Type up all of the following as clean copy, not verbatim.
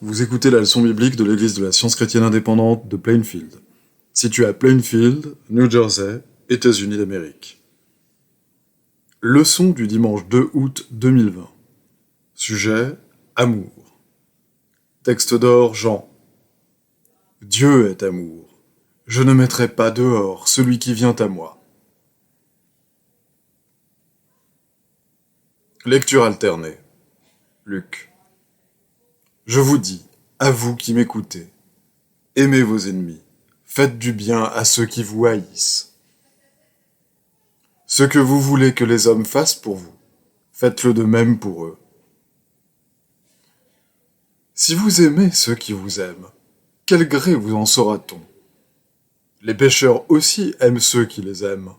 Vous écoutez la leçon biblique de l'Église de la Science chrétienne indépendante de Plainfield, située à Plainfield, New Jersey, États-Unis d'Amérique. Leçon du dimanche 2 août 2020. Sujet : Amour. Texte d'or, Jean. Dieu est amour. Je ne mettrai pas dehors celui qui vient à moi. Lecture alternée. Luc. Je vous dis, à vous qui m'écoutez, aimez vos ennemis, faites du bien à ceux qui vous haïssent. Ce que vous voulez que les hommes fassent pour vous, faites-le de même pour eux. Si vous aimez ceux qui vous aiment, quel gré vous en saura-t-on ? Les pécheurs aussi aiment ceux qui les aiment.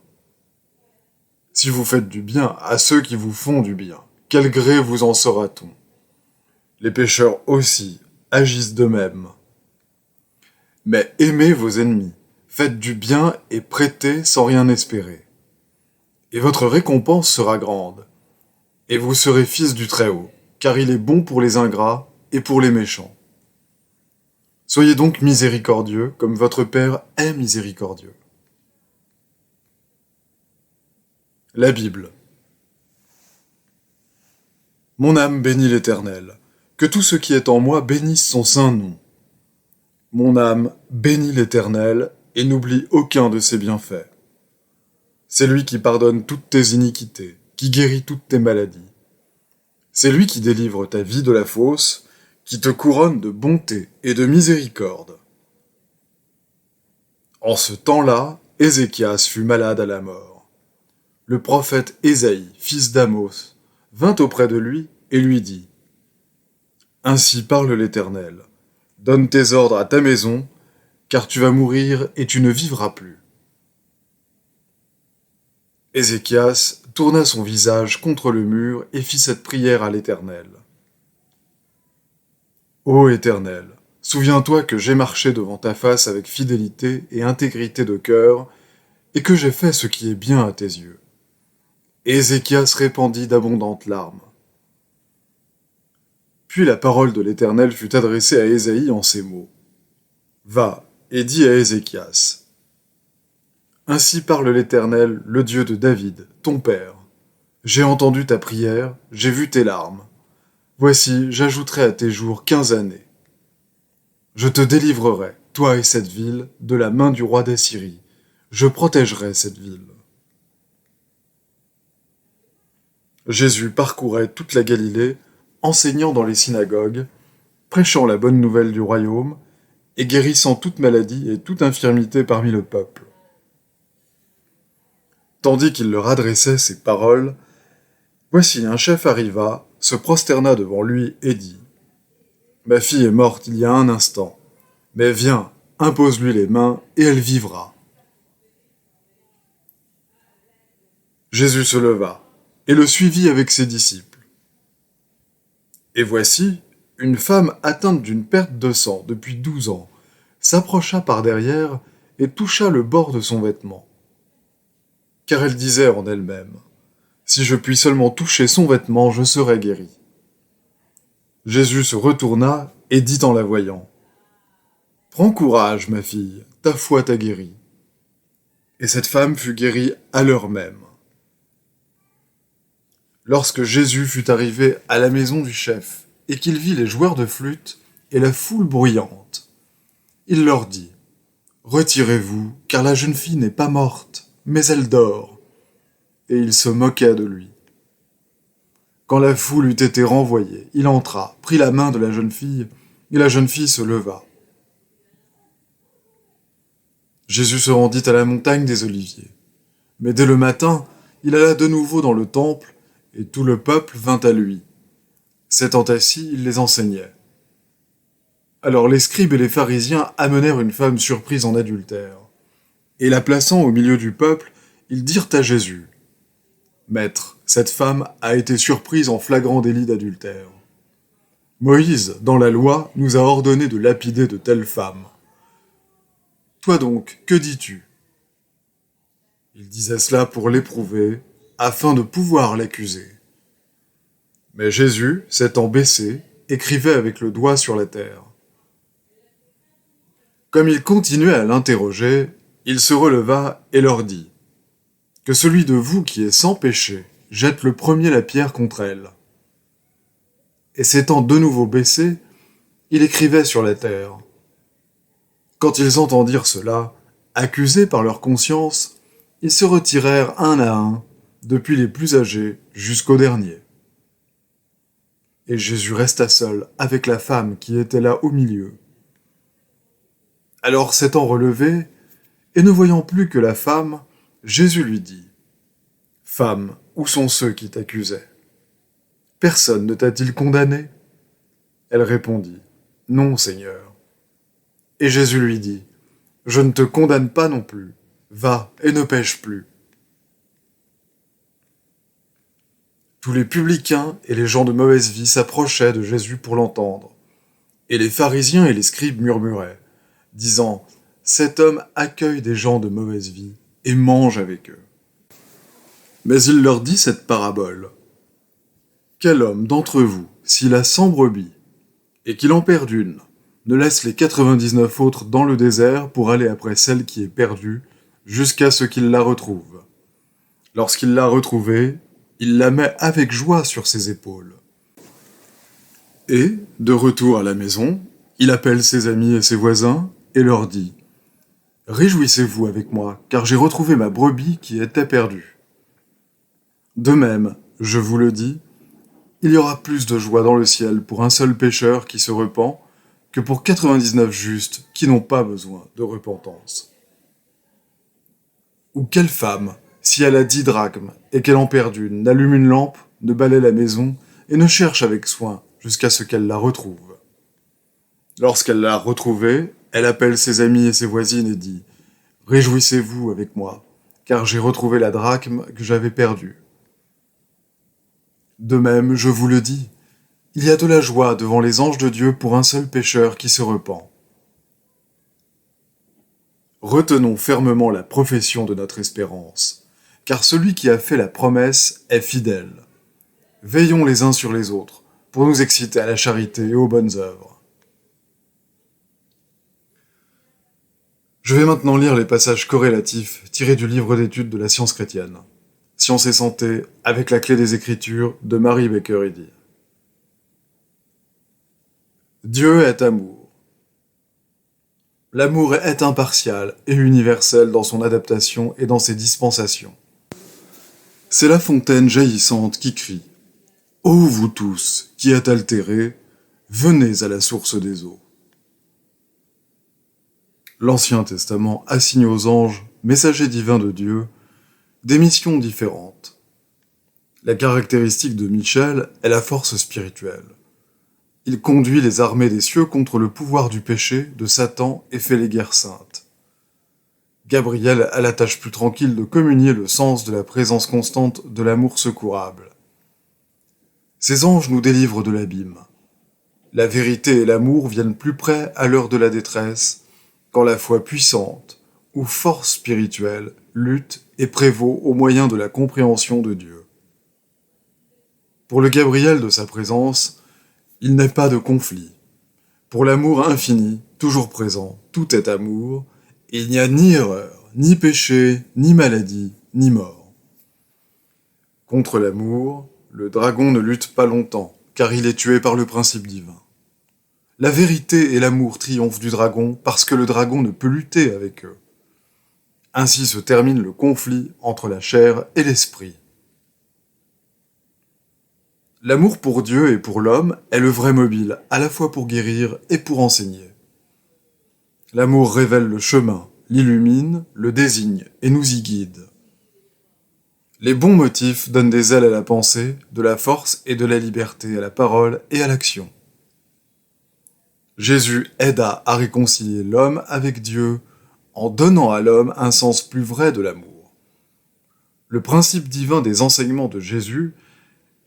Si vous faites du bien à ceux qui vous font du bien, quel gré vous en saura-t-on ? Les pécheurs aussi agissent de même. Mais aimez vos ennemis, faites du bien et prêtez sans rien espérer. Et votre récompense sera grande, et vous serez fils du Très-Haut, car il est bon pour les ingrats et pour les méchants. Soyez donc miséricordieux, comme votre Père est miséricordieux. La Bible. Mon âme bénit l'Éternel. Que tout ce qui est en moi bénisse son saint nom. Mon âme bénit l'Éternel et n'oublie aucun de ses bienfaits. C'est lui qui pardonne toutes tes iniquités, qui guérit toutes tes maladies. C'est lui qui délivre ta vie de la fosse, qui te couronne de bonté et de miséricorde. En ce temps-là, Ézéchias fut malade à la mort. Le prophète Ésaïe, fils d'Amos, vint auprès de lui et lui dit : Ainsi parle l'Éternel, donne tes ordres à ta maison, car tu vas mourir et tu ne vivras plus. Ézéchias tourna son visage contre le mur et fit cette prière à l'Éternel. Ô Éternel, souviens-toi que j'ai marché devant ta face avec fidélité et intégrité de cœur, et que j'ai fait ce qui est bien à tes yeux. Ézéchias répandit d'abondantes larmes. Puis la parole de l'Éternel fut adressée à Ésaïe en ces mots. Va et dis à Ézéchias. Ainsi parle l'Éternel, le Dieu de David, ton père. J'ai entendu ta prière, j'ai vu tes larmes. Voici, j'ajouterai à tes jours 15 années. Je te délivrerai, toi et cette ville, de la main du roi d'Assyrie. Je protégerai cette ville. Jésus parcourait toute la Galilée, enseignant dans les synagogues, prêchant la bonne nouvelle du royaume et guérissant toute maladie et toute infirmité parmi le peuple. Tandis qu'il leur adressait ces paroles, voici un chef arriva, se prosterna devant lui et dit : Ma fille est morte il y a un instant, mais viens, impose-lui les mains et elle vivra. Jésus se leva et le suivit avec ses disciples. Et voici, une femme atteinte d'une perte de sang depuis 12 ans s'approcha par derrière et toucha le bord de son vêtement. Car elle disait en elle-même : Si je puis seulement toucher son vêtement, je serai guérie. Jésus se retourna et dit en la voyant : Prends courage, ma fille, ta foi t'a guérie. Et cette femme fut guérie à l'heure même. Lorsque Jésus fut arrivé à la maison du chef, et qu'il vit les joueurs de flûte et la foule bruyante, il leur dit : Retirez-vous, car la jeune fille n'est pas morte, mais elle dort. Et il se moquait de lui. Quand la foule eut été renvoyée, il entra, prit la main de la jeune fille, et la jeune fille se leva. Jésus se rendit à la montagne des Oliviers. Mais dès le matin, il alla de nouveau dans le temple, et tout le peuple vint à lui. S'étant assis, il les enseignait. Alors les scribes et les pharisiens amenèrent une femme surprise en adultère. Et la plaçant au milieu du peuple, ils dirent à Jésus : Maître, cette femme a été surprise en flagrant délit d'adultère. Moïse, dans la loi, nous a ordonné de lapider de telles femmes. Toi donc, que dis-tu ? Il disait cela pour l'éprouver, afin de pouvoir l'accuser. Mais Jésus, s'étant baissé, écrivait avec le doigt sur la terre. Comme il continuait à l'interroger, il se releva et leur dit « Que celui de vous qui est sans péché jette le premier la pierre contre elle. » Et s'étant de nouveau baissé, il écrivait sur la terre. Quand ils entendirent cela, accusés par leur conscience, ils se retirèrent un à un, depuis les plus âgés jusqu'aux derniers. Et Jésus resta seul avec la femme qui était là au milieu. Alors s'étant relevé, et ne voyant plus que la femme, Jésus lui dit « Femme, où sont ceux qui t'accusaient? Personne ne t'a-t-il condamné ?» Elle répondit « Non, Seigneur. » Et Jésus lui dit « Je ne te condamne pas non plus. Va et ne pêche plus. » Tous les publicains et les gens de mauvaise vie s'approchaient de Jésus pour l'entendre. Et les pharisiens et les scribes murmuraient, disant « Cet homme accueille des gens de mauvaise vie et mange avec eux. » Mais il leur dit cette parabole. « Quel homme d'entre vous, s'il a 100 brebis, et qu'il en perde une, ne laisse les 99 autres dans le désert pour aller après celle qui est perdue, jusqu'à ce qu'il la retrouve. Lorsqu'il l'a retrouvée, il la met avec joie sur ses épaules. Et, de retour à la maison, il appelle ses amis et ses voisins et leur dit « Réjouissez-vous avec moi, car j'ai retrouvé ma brebis qui était perdue. » De même, je vous le dis, il y aura plus de joie dans le ciel pour un seul pécheur qui se repent que pour 99 justes qui n'ont pas besoin de repentance. Ou quelle femme, si elle a 10 drachmes et qu'elle en perd une, n'allume une lampe, ne balaie la maison et ne cherche avec soin jusqu'à ce qu'elle la retrouve. Lorsqu'elle l'a retrouvée, elle appelle ses amis et ses voisines et dit « Réjouissez-vous avec moi, car j'ai retrouvé la drachme que j'avais perdue. » De même, je vous le dis, il y a de la joie devant les anges de Dieu pour un seul pécheur qui se repent. Retenons fermement la profession de notre espérance, car celui qui a fait la promesse est fidèle. Veillons les uns sur les autres, pour nous exciter à la charité et aux bonnes œuvres. Je vais maintenant lire les passages corrélatifs tirés du livre d'études de la science chrétienne. Science et santé, avec la clé des Écritures de Mary Baker Eddy. Dieu est amour. L'amour est impartial et universel dans son adaptation et dans ses dispensations. C'est la fontaine jaillissante qui crie « Ô vous tous qui êtes altérés, venez à la source des eaux. » L'Ancien Testament assigne aux anges, messagers divins de Dieu, des missions différentes. La caractéristique de Michel est la force spirituelle. Il conduit les armées des cieux contre le pouvoir du péché, de Satan, et fait les guerres saintes. Gabriel a la tâche plus tranquille de communier le sens de la présence constante de l'amour secourable. Ces anges nous délivrent de l'abîme. La vérité et l'amour viennent plus près à l'heure de la détresse, quand la foi puissante, ou force spirituelle, lutte et prévaut au moyen de la compréhension de Dieu. Pour le Gabriel de sa présence, il n'est pas de conflit. Pour l'amour infini, toujours présent, tout est amour, et il n'y a ni erreur, ni péché, ni maladie, ni mort. Contre l'amour, le dragon ne lutte pas longtemps, car il est tué par le principe divin. La vérité et l'amour triomphent du dragon parce que le dragon ne peut lutter avec eux. Ainsi se termine le conflit entre la chair et l'esprit. L'amour pour Dieu et pour l'homme est le vrai mobile, à la fois pour guérir et pour enseigner. L'amour révèle le chemin, l'illumine, le désigne et nous y guide. Les bons motifs donnent des ailes à la pensée, de la force et de la liberté à la parole et à l'action. Jésus aida à réconcilier l'homme avec Dieu en donnant à l'homme un sens plus vrai de l'amour. Le principe divin des enseignements de Jésus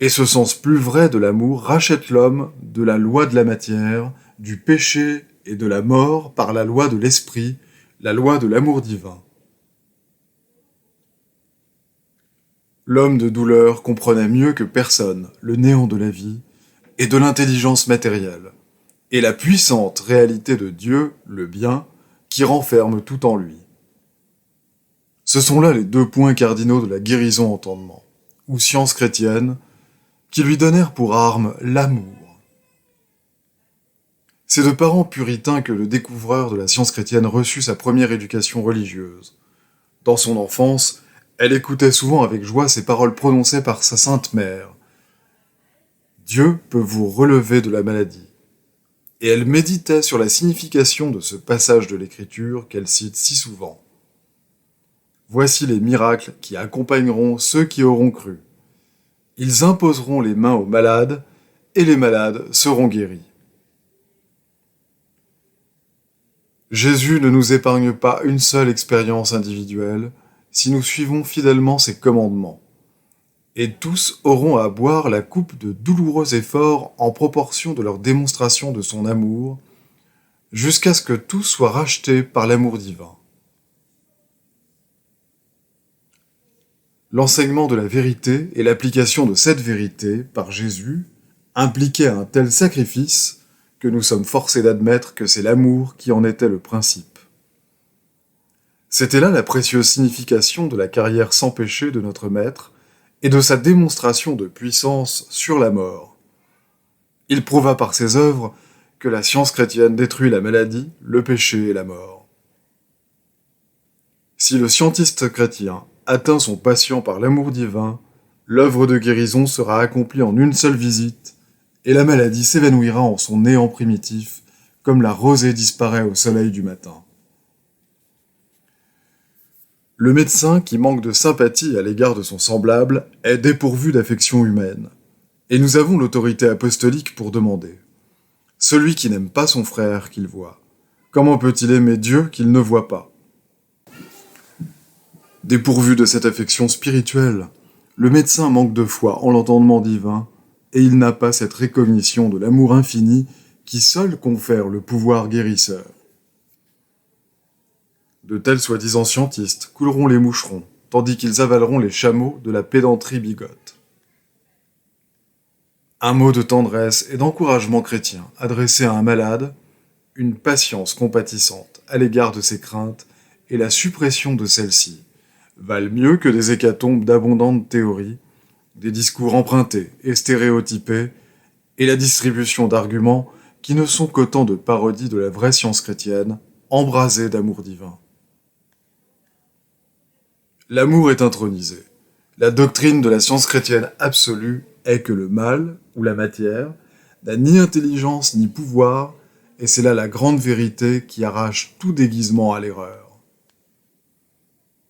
et ce sens plus vrai de l'amour rachète l'homme de la loi de la matière, du péché et de la mort par la loi de l'esprit, la loi de l'amour divin. L'homme de douleur comprenait mieux que personne le néant de la vie et de l'intelligence matérielle, et la puissante réalité de Dieu, le bien, qui renferme tout en lui. Ce sont là les 2 points cardinaux de la guérison entendement, ou science chrétienne, qui lui donnèrent pour arme l'amour. C'est de parents puritains que le découvreur de la science chrétienne reçut sa première éducation religieuse. Dans son enfance, elle écoutait souvent avec joie ces paroles prononcées par sa sainte mère. « Dieu peut vous relever de la maladie ». Et elle méditait sur la signification de ce passage de l'Écriture qu'elle cite si souvent. « Voici les miracles qui accompagneront ceux qui auront cru. Ils imposeront les mains aux malades, et les malades seront guéris. » Jésus ne nous épargne pas une seule expérience individuelle si nous suivons fidèlement ses commandements. Et tous auront à boire la coupe de douloureux efforts en proportion de leur démonstration de son amour, jusqu'à ce que tous soient rachetés par l'amour divin. L'enseignement de la vérité et l'application de cette vérité par Jésus impliquaient un tel sacrifice que nous sommes forcés d'admettre que c'est l'amour qui en était le principe. C'était là la précieuse signification de la carrière sans péché de notre Maître et de sa démonstration de puissance sur la mort. Il prouva par ses œuvres que la science chrétienne détruit la maladie, le péché et la mort. Si le scientiste chrétien atteint son patient par l'amour divin, l'œuvre de guérison sera accomplie en une seule visite, et la maladie s'évanouira en son néant primitif, comme la rosée disparaît au soleil du matin. Le médecin qui manque de sympathie à l'égard de son semblable est dépourvu d'affection humaine, et nous avons l'autorité apostolique pour demander. Celui qui n'aime pas son frère qu'il voit, comment peut-il aimer Dieu qu'il ne voit pas ? Dépourvu de cette affection spirituelle, le médecin manque de foi en l'entendement divin, et il n'a pas cette recognition de l'amour infini qui seul confère le pouvoir guérisseur. De tels soi-disant scientistes couleront les moucherons, tandis qu'ils avaleront les chameaux de la pédanterie bigote. Un mot de tendresse et d'encouragement chrétien adressé à un malade, une patience compatissante à l'égard de ses craintes et la suppression de celles-ci valent mieux que des hécatombes d'abondantes théories, des discours empruntés et stéréotypés, et la distribution d'arguments qui ne sont qu'autant de parodies de la vraie science chrétienne, embrasée d'amour divin. L'amour est intronisé. La doctrine de la science chrétienne absolue est que le mal, ou la matière, n'a ni intelligence ni pouvoir, et c'est là la grande vérité qui arrache tout déguisement à l'erreur.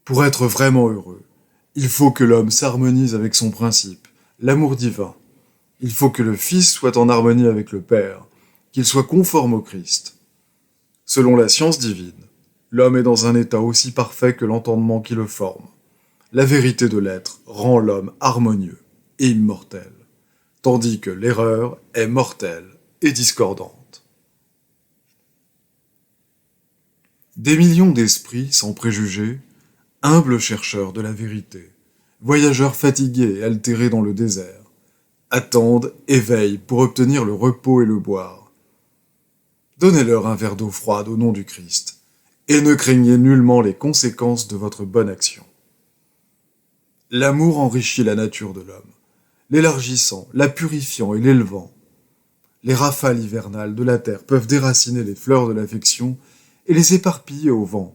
Pour être vraiment heureux, il faut que l'homme s'harmonise avec son principe, l'amour divin. Il faut que le Fils soit en harmonie avec le Père, qu'il soit conforme au Christ. Selon la science divine, l'homme est dans un état aussi parfait que l'entendement qui le forme. La vérité de l'être rend l'homme harmonieux et immortel, tandis que l'erreur est mortelle et discordante. Des millions d'esprits sans préjugés, humbles chercheurs de la vérité, voyageurs fatigués et altérés dans le désert, attendent et veillent pour obtenir le repos et le boire. Donnez-leur un verre d'eau froide au nom du Christ, et ne craignez nullement les conséquences de votre bonne action. L'amour enrichit la nature de l'homme, l'élargissant, la purifiant et l'élevant. Les rafales hivernales de la terre peuvent déraciner les fleurs de l'affection et les éparpiller au vent.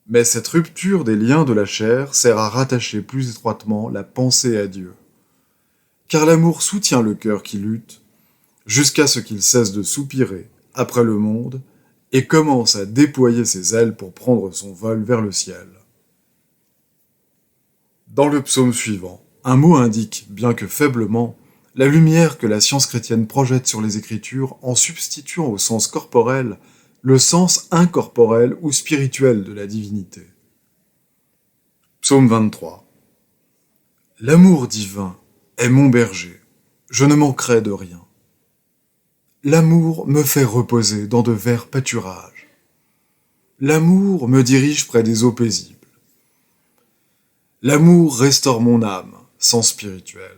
Mais cette rupture des liens de la chair sert à rattacher plus étroitement la pensée à Dieu. Car l'amour soutient le cœur qui lutte, jusqu'à ce qu'il cesse de soupirer après le monde et commence à déployer ses ailes pour prendre son vol vers le ciel. Dans le psaume suivant, un mot indique, bien que faiblement, la lumière que la science chrétienne projette sur les Écritures en substituant au sens corporel le sens incorporel ou spirituel de la divinité. Psaume 23. L'amour divin est mon berger, je ne manquerai de rien. L'amour me fait reposer dans de verts pâturages. L'amour me dirige près des eaux paisibles. L'amour restaure mon âme, sens spirituel.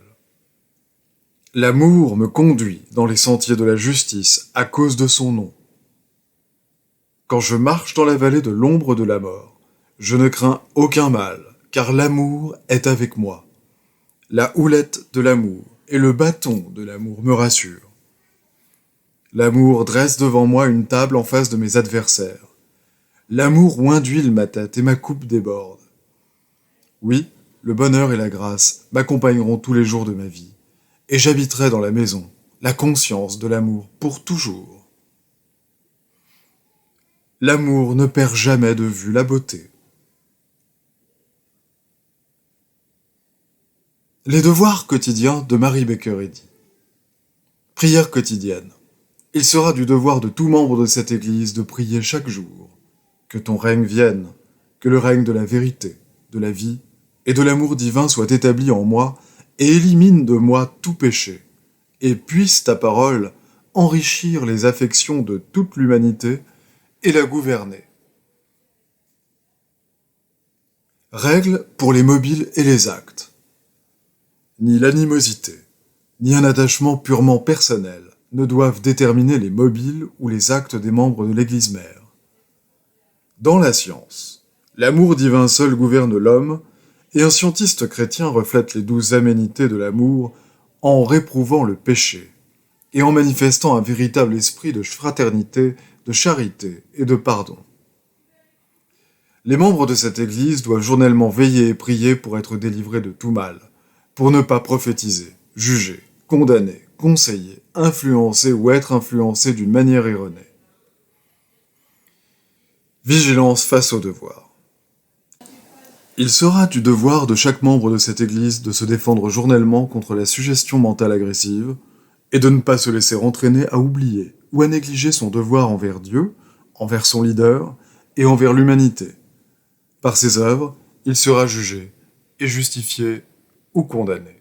L'amour me conduit dans les sentiers de la justice à cause de son nom. Quand je marche dans la vallée de l'ombre de la mort, je ne crains aucun mal, car l'amour est avec moi. La houlette de l'amour et le bâton de l'amour me rassurent. L'amour dresse devant moi une table en face de mes adversaires. L'amour oint d'huile ma tête et ma coupe déborde. Oui, le bonheur et la grâce m'accompagneront tous les jours de ma vie, et j'habiterai dans la maison, la conscience de l'amour pour toujours. L'amour ne perd jamais de vue la beauté. Les devoirs quotidiens de Mary Baker Eddy. Prière quotidienne. Il sera du devoir de tout membre de cette Église de prier chaque jour. Que ton règne vienne, que le règne de la vérité, de la vie et de l'amour divin soit établi en moi et élimine de moi tout péché, et puisse ta parole enrichir les affections de toute l'humanité et la gouverner. Règles pour les mobiles et les actes. Ni l'animosité, ni un attachement purement personnel ne doivent déterminer les mobiles ou les actes des membres de l'Église mère. Dans la science, l'amour divin seul gouverne l'homme, et un scientiste chrétien reflète les douces aménités de l'amour en réprouvant le péché, et en manifestant un véritable esprit de fraternité, de charité et de pardon. Les membres de cette Église doivent journellement veiller et prier pour être délivrés de tout mal, pour ne pas prophétiser, juger, condamner, conseiller, influencer ou être influencés d'une manière erronée. Vigilance face au devoir. Il sera du devoir de chaque membre de cette Église de se défendre journellement contre la suggestion mentale agressive et de ne pas se laisser entraîner à oublier ou à négliger son devoir envers Dieu, envers son leader et envers l'humanité. Par ses œuvres, il sera jugé et justifié ou condamné.